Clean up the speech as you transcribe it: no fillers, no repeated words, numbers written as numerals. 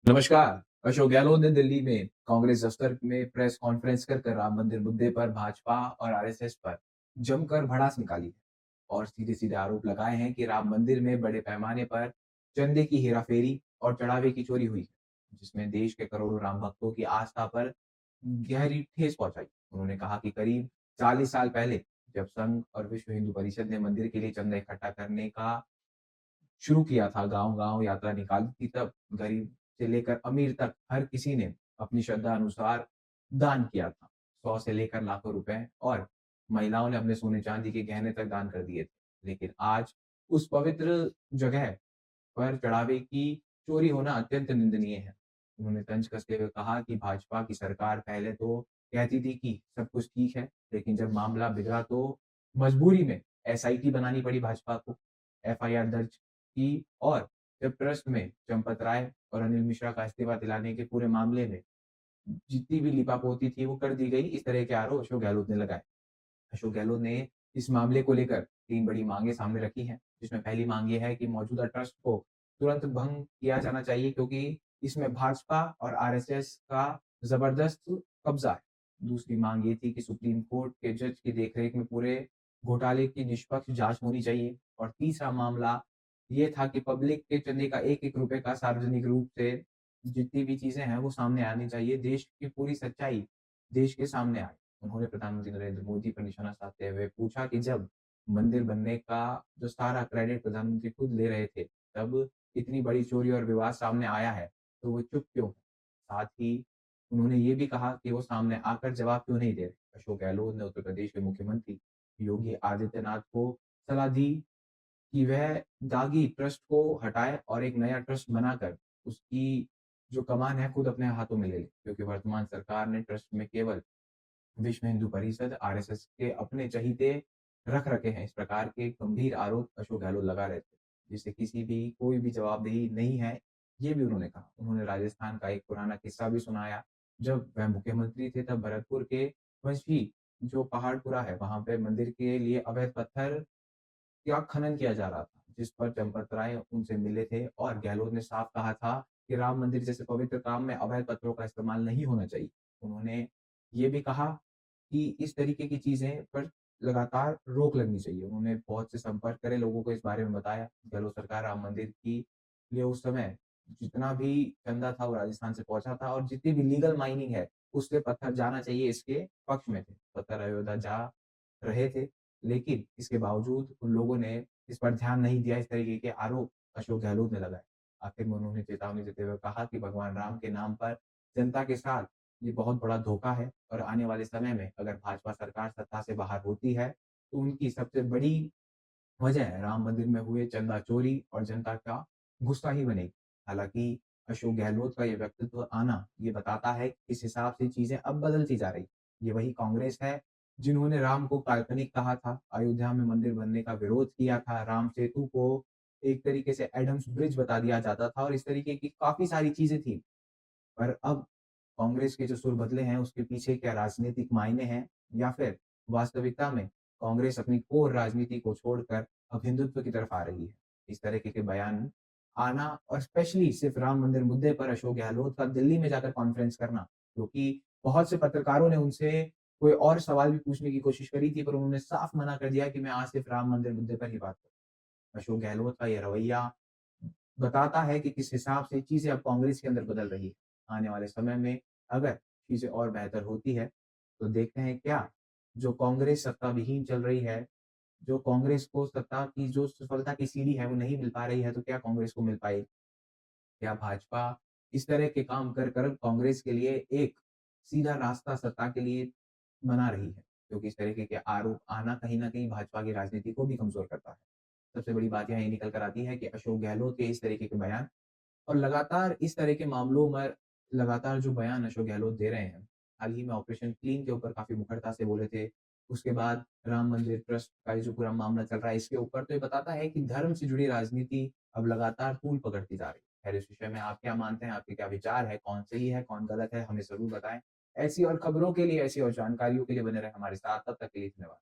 नमस्कार। अशोक गहलोत ने दिल्ली में कांग्रेस दफ्तर में प्रेस कॉन्फ्रेंस कर राम मंदिर मुद्दे पर भाजपा और आरएसएस पर जमकर भड़ास निकाली है और सीधे-सीधे आरोप लगाए हैं कि राम मंदिर में बड़े पैमाने पर चंदे की हेराफेरी और चढ़ावे की चोरी हुई है, जिसमें देश के करोड़ों राम भक्तों की आस्था पर गहरी ठेस पहुंचाई। उन्होंने कहा कि करीब 40 साल पहले जब संघ और विश्व हिंदू परिषद ने मंदिर के लिए चंदा इकट्ठा करने का शुरू किया था, गाँव-गाँव यात्रा निकाली थी, तब गरीब से लेकर अमीर तक हर किसी ने अपनी श्रद्धा अनुसार दान किया था। 100 से लेकर लाखों रुपए और महिलाओं ने अपने सोने-चांदी के गहने तक दान कर दिए थे। लेकिन आज उस पवित्र जगह पर चढ़ावे की चोरी होना अत्यंत निंदनीय है। उन्होंने तंज कसते हुए कहा कि भाजपा की सरकार पहले तो कहती थी कि सब कुछ ठीक है, लेकिन जब मामला बिगड़ा तो मजबूरी में एसआईटी बनानी पड़ी भाजपा को। एफआईआर दर्ज की और जब ट्रस्ट में चंपत राय और अनिल मिश्रा का इस्तीफा दिलाने के पूरे मामले में जितनी भी लीपापोती थी वो कर दी गई। इस तरह के आरोप अशोक गहलोत ने लगाए। अशोक गहलोत ने इस मामले को लेकर 3 बड़ी माँगें सामने रखी हैं, जिसमें पहली माँग ये है कि मौजूदा ट्रस्ट को तुरंत भंग किया जाना चाहिए क्योंकि इसमें भाजपा और आरएसएस का ज़बरदस्त कब्ज़ा है। दूसरी माँग ये थी कि सुप्रीम कोर्ट के जज की देखरेख में पूरे घोटाले की निष्पक्ष जाँच होनी चाहिए और तीसरा मामला ये था कि पब्लिक के चंदे का एक-एक रुपए का सार्वजनिक रूप से जितनी भी चीज़ें हैं वो सामने आनी चाहिए। देश की पूरी सच्चाई देश के सामने आए। उन्होंने प्रधानमंत्री नरेंद्र मोदी पर निशाना साधते हुए पूछा कि जब मंदिर बनने का जो सारा क्रेडिट प्रधानमंत्री खुद ले रहे थे, तब इतनी बड़ी चोरी और विवाद सामने आया है, तो वो चुप क्यों हैं? साथ ही उन्होंने ये भी कहा कि वो सामने आकर जवाब क्यों नहीं दे रहे? अशोक गहलोत ने उत्तर प्रदेश के मुख्यमंत्री योगी आदित्यनाथ को सलाह दी कि वह दागी ट्रस्ट को हटाए और एक नया ट्रस्ट बनाकर उसकी जो कमान है खुद अपने हाथों में ले ले। क्योंकि वर्तमान सरकार ने ट्रस्ट में केवल विश्व हिंदू परिषद, आरएसएस के अपने चहीते रख रखे हैं। इस प्रकार के गंभीर आरोप अशोक गहलोत लगा रहे थे, जिससे किसी भी कोई भी जवाबदेही नहीं है, ये भी उन्होंने कहा। उन्होंने राजस्थान का एक पुराना किस्सा भी सुनाया, जब वह मुख्यमंत्री थे तब भरतपुर के वंशी जो पहाड़पुरा है, वहाँ पे मंदिर के लिए अवैध पत्थर का खनन किया जा रहा था, जिस पर चंपत राय उनसे मिले थे और गहलोत ने साफ कहा था कि राम मंदिर जैसे पवित्र काम में अवैध पत्थरों का इस्तेमाल नहीं होना चाहिए। उन्होंने ये भी कहा कि इस तरीके की चीज़ें पर लगातार रोक लगनी चाहिए। उन्होंने बहुत से संपर्क करे, लोगों को इस बारे में बताया। गहलोत सरकार राम मंदिर की लिए उस समय जितना भी चंदा था वो राजस्थान से पहुँचा था और जितनी भी लीगल माइनिंग है, उससे पत्थर जाना चाहिए इसके पक्ष में थे। पत्थर अयोध्या जा रहे थे, लेकिन इसके बावजूद उन लोगों ने इस पर ध्यान नहीं दिया। इस तरीके के आरोप अशोक गहलोत ने लगाए। आखिर में उन्होंने चेतावनी देते हुए कहा कि भगवान राम के नाम पर जनता के साथ ये बहुत बड़ा धोखा है और आने वाले समय में अगर भाजपा सरकार सत्ता से बाहर होती है, तो उनकी सबसे बड़ी वजह राम मंदिर में हुए चंदा चोरी और जनता का गुस्सा ही बनेगी। हालाँकि अशोक गहलोत का ये व्यक्तित्व आना, ये बताता है कि किस हिसाब से चीज़ें अब बदलती जा रही। ये वही कांग्रेस है, जिन्होंने राम को काल्पनिक कहा था, अयोध्या में मंदिर बनने का विरोध किया था, राम सेतु को एक तरीके से एडम्स ब्रिज बता दिया जाता था और इस तरीके की काफ़ी सारी चीज़ें थी। पर अब कांग्रेस के जो सुर बदले हैं, उसके पीछे क्या राजनीतिक मायने हैं या फिर वास्तविकता में कांग्रेस अपनी कोर राजनीति को छोड़कर अब हिंदुत्व की तरफ आ रही है। इस तरीके के बयान आना और स्पेशली सिर्फ राम मंदिर मुद्दे पर अशोक गहलोत का दिल्ली में जाकर कॉन्फ्रेंस करना, क्योंकि बहुत से पत्रकारों ने उनसे कोई और सवाल भी पूछने की कोशिश करी थी, पर उन्होंने साफ मना कर दिया कि मैं आज सिर्फ राम मंदिर मुद्दे पर ही बात करूँगा। अशोक गहलोत का ये रवैया बताता है कि किस हिसाब से चीज़ें अब कांग्रेस के अंदर बदल रही है। आने वाले समय में अगर चीज़ें और बेहतर होती है, तो देखते हैं क्या जो कांग्रेस सत्ता विहीन चल रही है, जो कांग्रेस को सत्ता की जो सफलता की सीढ़ी है वो नहीं मिल पा रही है, तो क्या कांग्रेस को मिल पाएगी? क्या भाजपा इस तरह के काम कर कर कांग्रेस के लिए एक सीधा रास्ता सत्ता के लिए बना रही है? क्योंकि इस तरीके के आरोप आना कहीं न कहीं भाजपा की राजनीति को भी कमज़ोर करता है। सबसे बड़ी बात यहाँ ये निकल कर आती है कि अशोक गहलोत के इस तरीके के बयान और लगातार इस तरह के मामलों में लगातार जो बयान अशोक गहलोत दे रहे हैं, हाल ही में ऑपरेशन क्लीन के ऊपर काफ़ी मुखरता से बोले थे। उसके बाद राम मंदिर ट्रस्ट का ये जो पूरा मामला चल रहा है इसके ऊपर, तो ये बताता है कि धर्म से जुड़ी राजनीति अब लगातार तूल पकड़ती जा रही है। खैर इस विषय में आप क्या मानते हैं? आपके क्या विचार है? कौन सही है, कौन गलत है? हमें ज़रूर बताएँ। ऐसी और खबरों के लिए, ऐसी और जानकारियों के लिए बने रहें हमारे साथ। तब तक के लिए धन्यवाद।